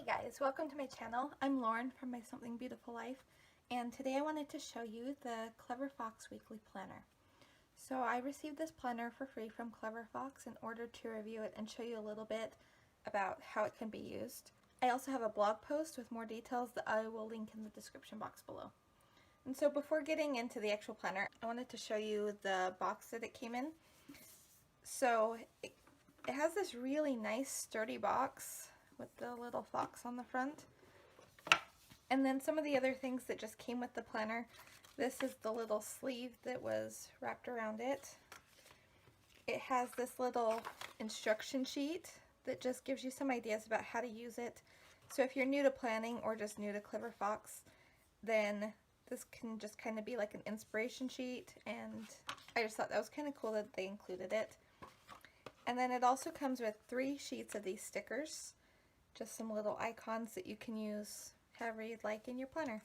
guys, welcome to my channel. I'm Lauren from My Something Beautiful Life, and today I wanted to show you the Clever Fox Weekly Planner. So I received this planner for free from Clever Fox in order to review it and show you a little bit about how it can be used. I also have a blog post with more details that I will link in the description box below. And so before getting into the actual planner, I wanted to show you the box that it came in. So it has this really nice sturdy box with the little fox on the front. And then some of the other things that just came with the planner. This is the little sleeve that was wrapped around it. It has this little instruction sheet that just gives you some ideas about how to use it. So if you're new to planning or just new to Clever Fox, then this can just kind of be like an inspiration sheet, and I just thought that was kind of cool that they included it. And then it also comes with 3 sheets of these stickers. Just some little icons that you can use however you'd like in your planner.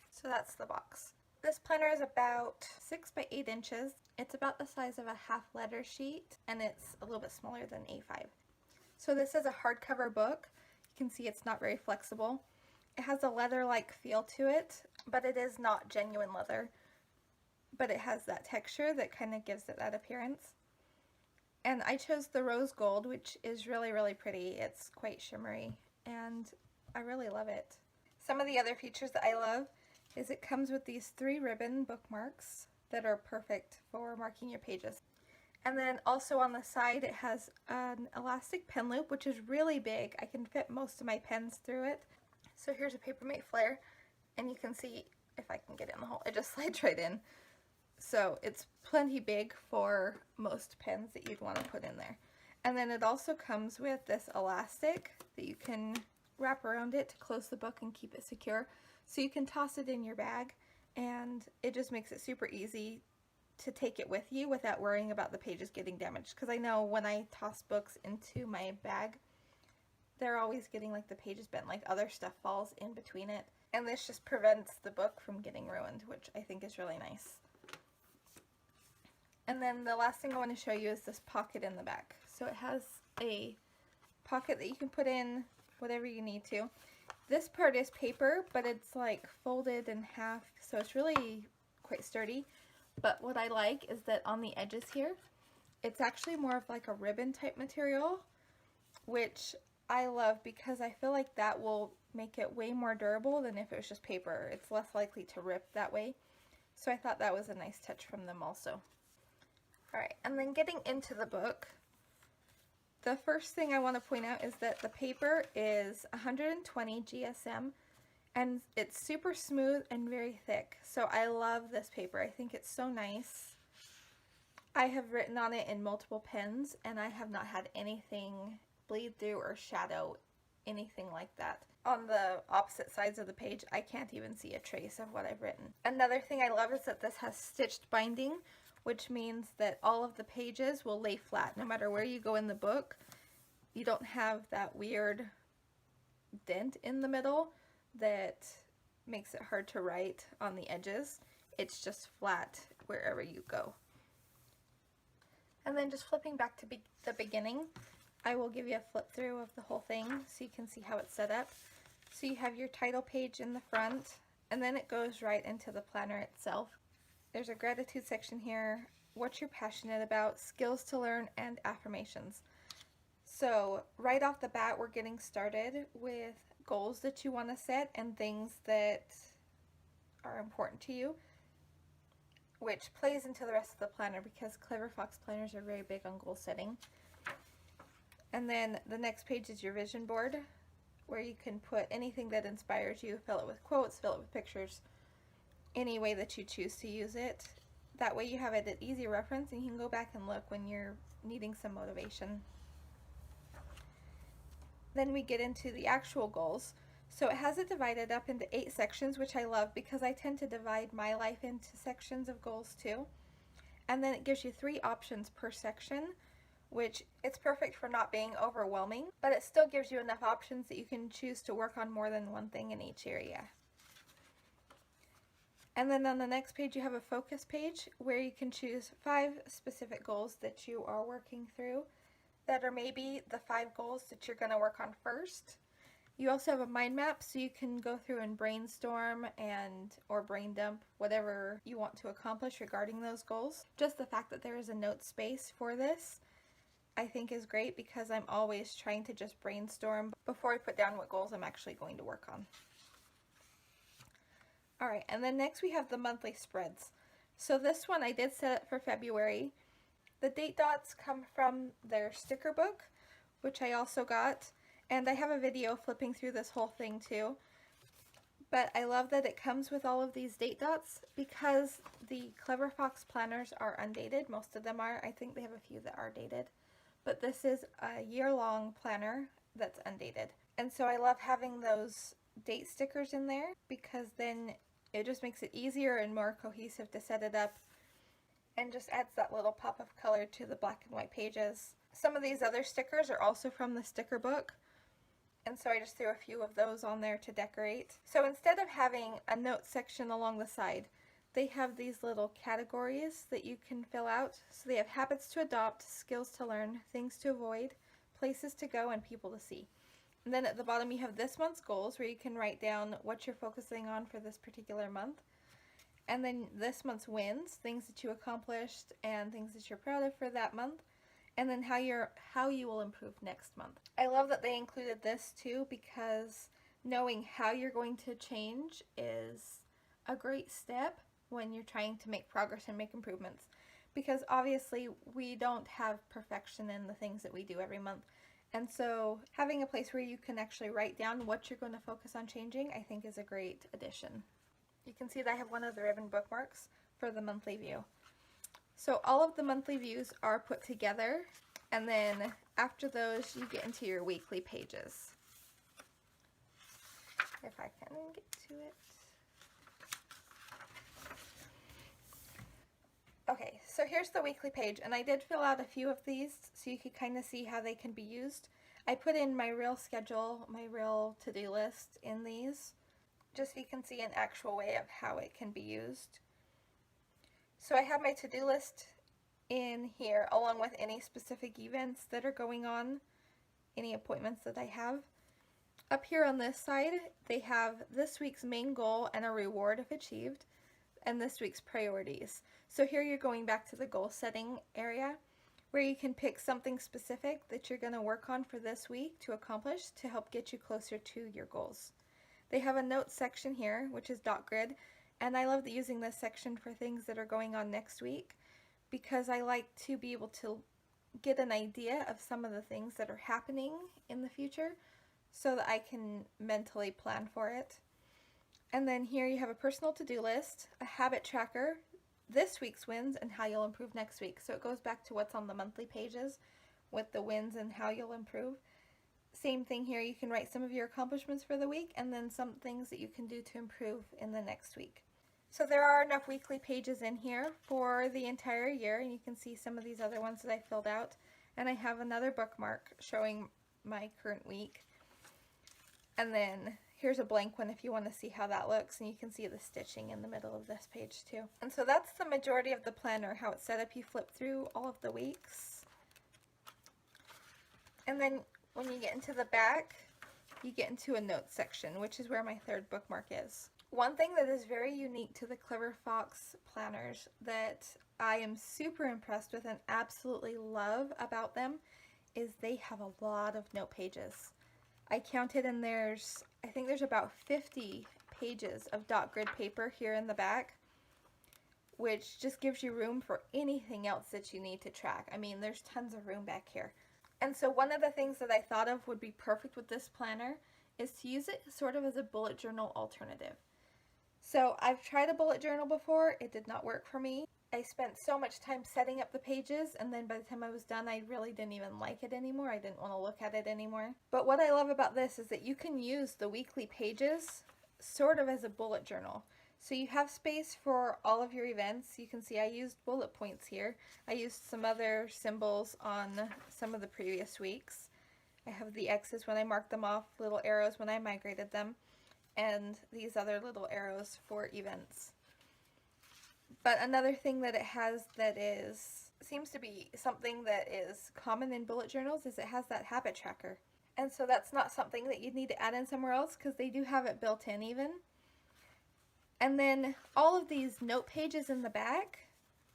So that's the box. This planner is about 6 by 8 inches. It's about the size of a half letter sheet, and it's a little bit smaller than A5. So this is a hardcover book. You can see it's not very flexible. It has a leather-like feel to it, but it is not genuine leather. But it has that texture that kind of gives it that appearance. And I chose the rose gold, which is really, really pretty. It's quite shimmery, and I really love it. Some of the other features that I love is it comes with these 3 ribbon bookmarks that are perfect for marking your pages. And then also on the side it has an elastic pen loop, which is really big. I can fit most of my pens through it. So here's a Papermate flare, and you can see, if I can get in the hole, it just slides right in. So it's plenty big for most pens that you'd want to put in there. And then it also comes with this elastic that you can wrap around it to close the book and keep it secure. So you can toss it in your bag, and it just makes it super easy to take it with you without worrying about the pages getting damaged. Because I know when I toss books into my bag, they're always getting like the pages bent, like other stuff falls in between it. And this just prevents the book from getting ruined, which I think is really nice. And then the last thing I want to show you is this pocket in the back. So it has a pocket that you can put in whatever you need to. This part is paper, but it's like folded in half, so it's really quite sturdy. But what I like is that on the edges here, it's actually more of like a ribbon type material, which I love because I feel like that will make it way more durable than if it was just paper. It's less likely to rip that way. So I thought that was a nice touch from them also. Alright, and then getting into the book, the first thing I want to point out is that the paper is 120 GSM, and it's super smooth and very thick. So I love this paper. I think it's so nice. I have written on it in multiple pens, and I have not had anything bleed through or shadow, anything like that. On the opposite sides of the page, I can't even see a trace of what I've written. Another thing I love is that this has stitched binding, which means that all of the pages will lay flat. No matter where you go in the book, you don't have that weird dent in the middle that makes it hard to write on the edges. It's just flat wherever you go. And then just flipping back to the beginning, I will give you a flip through of the whole thing so you can see how it's set up. So you have your title page in the front, and then it goes right into the planner itself. There's a gratitude section here, what you're passionate about, skills to learn, and affirmations. So right off the bat, we're getting started with goals that you want to set and things that are important to you, which plays into the rest of the planner because Clever Fox planners are very big on goal setting. And then the next page is your vision board, where you can put anything that inspires you, fill it with quotes, fill it with pictures, any way that you choose to use it. That way you have it at easy reference and you can go back and look when you're needing some motivation. Then we get into the actual goals. So it has it divided up into 8 sections, which I love because I tend to divide my life into sections of goals too. And then it gives you 3 options per section, which it's perfect for not being overwhelming, but it still gives you enough options that you can choose to work on more than one thing in each area. And then on the next page you have a focus page where you can choose 5 specific goals that you are working through that are maybe the 5 goals that you're going to work on first. You also have a mind map, so you can go through and brainstorm or brain dump whatever you want to accomplish regarding those goals. Just the fact that there is a note space for this I think is great, because I'm always trying to just brainstorm before I put down what goals I'm actually going to work on. Alright, and then next we have the monthly spreads. So this one I did set it for February. The date dots come from their sticker book, which I also got, and I have a video flipping through this whole thing too. But I love that it comes with all of these date dots, because the Clever Fox planners are undated. Most of them are. I think they have a few that are dated. But this is a year-long planner that's undated. And so I love having those date stickers in there, because then it just makes it easier and more cohesive to set it up, and just adds that little pop of color to the black and white pages. Some of these other stickers are also from the sticker book, and so I just threw a few of those on there to decorate. So instead of having a note section along the side, they have these little categories that you can fill out. So they have habits to adopt, skills to learn, things to avoid, places to go, and people to see. And then at the bottom you have this month's goals, where you can write down what you're focusing on for this particular month. And then this month's wins, things that you accomplished and things that you're proud of for that month. And then how you will improve next month. I love that they included this too, because knowing how you're going to change is a great step when you're trying to make progress and make improvements. Because obviously we don't have perfection in the things that we do every month. And so having a place where you can actually write down what you're going to focus on changing, I think is a great addition. You can see that I have one of the ribbon bookmarks for the monthly view. So all of the monthly views are put together, and then after those you get into your weekly pages. If I can get to it. Okay, so here's the weekly page, and I did fill out a few of these so you could kind of see how they can be used. I put in my real schedule, my real to-do list in these, just so you can see an actual way of how it can be used. So I have my to-do list in here, along with any specific events that are going on, any appointments that I have. Up here on this side, they have this week's main goal and a reward if achieved, and this week's priorities. So here you're going back to the goal setting area, where you can pick something specific that you're going to work on for this week to accomplish to help get you closer to your goals. They have a notes section here, which is dot grid, and I love using this section for things that are going on next week, because I like to be able to get an idea of some of the things that are happening in the future so that I can mentally plan for it. And then here you have a personal to-do list, a habit tracker, this week's wins, and how you'll improve next week. So it goes back to what's on the monthly pages with the wins and how you'll improve. Same thing here, you can write some of your accomplishments for the week and then some things that you can do to improve in the next week. So there are enough weekly pages in here for the entire year, and you can see some of these other ones that I filled out. And I have another bookmark showing my current week. And then here's a blank one if you want to see how that looks, and you can see the stitching in the middle of this page too. And so that's the majority of the planner, how it's set up. You flip through all of the weeks. And then when you get into the back, you get into a notes section, which is where my third bookmark is. One thing that is very unique to the Clever Fox planners that I am super impressed with and absolutely love about them is they have a lot of note pages. I counted, and I think there's about 50 pages of dot grid paper here in the back, which just gives you room for anything else that you need to track. I mean, there's tons of room back here. And so one of the things that I thought of would be perfect with this planner is to use it sort of as a bullet journal alternative. So I've tried a bullet journal before, it did not work for me. I spent so much time setting up the pages, and then by the time I was done, I really didn't even like it anymore. I didn't want to look at it anymore. But what I love about this is that you can use the weekly pages sort of as a bullet journal. So you have space for all of your events. You can see I used bullet points here. I used some other symbols on some of the previous weeks. I have the X's when I marked them off, little arrows when I migrated them, and these other little arrows for events. But another thing that it has that seems to be something that is common in bullet journals is it has that habit tracker. And so that's not something that you'd need to add in somewhere else because they do have it built in even. And then all of these note pages in the back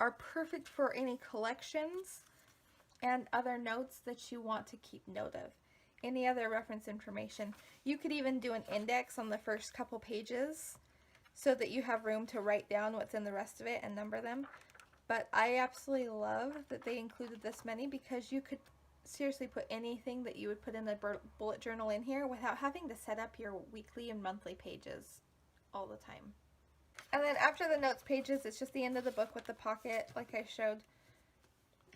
are perfect for any collections and other notes that you want to keep note of. Any other reference information. You could even do an index on the first couple pages so that you have room to write down what's in the rest of it and number them. But I absolutely love that they included this many because you could seriously put anything that you would put in a bullet journal in here without having to set up your weekly and monthly pages all the time. And then after the notes pages, it's just the end of the book with the pocket like I showed.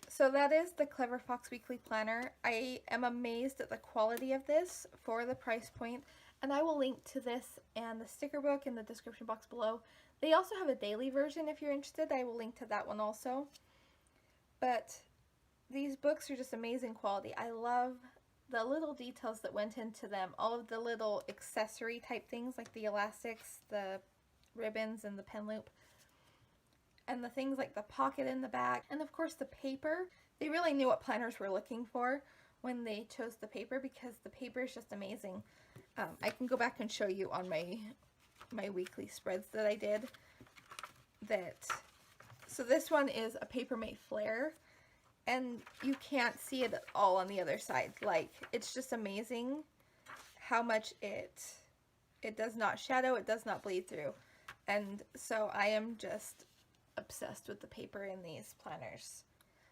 So that is the Clever Fox Weekly Planner. I am amazed at the quality of this for the price point, and I will link to this and the sticker book in the description box below. They also have a daily version if you're interested. I will link to that one also. But these books are just amazing quality. I love the little details that went into them. All of the little accessory type things like the elastics, the ribbons, and the pen loop. And the things like the pocket in the back. And of course the paper. They really knew what planners were looking for when they chose the paper because the paper is just amazing. I can go back and show you on my weekly spreads that I did. So this one is a Papermate Flare. And you can't see it at all on the other side. Like, it's just amazing how much it does not shadow, it does not bleed through. And so I am just obsessed with the paper in these planners.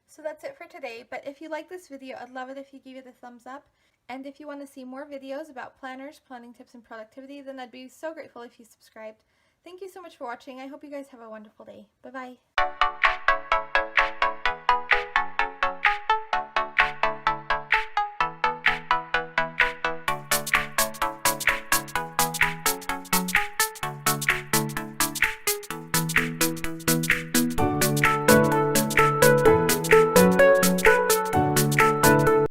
So that's it for today, but if you like this video, I'd love it if you give it a thumbs up. And if you want to see more videos about planners, planning tips, and productivity, then I'd be so grateful if you subscribed. Thank you so much for watching. I hope you guys have a wonderful day. Bye-bye.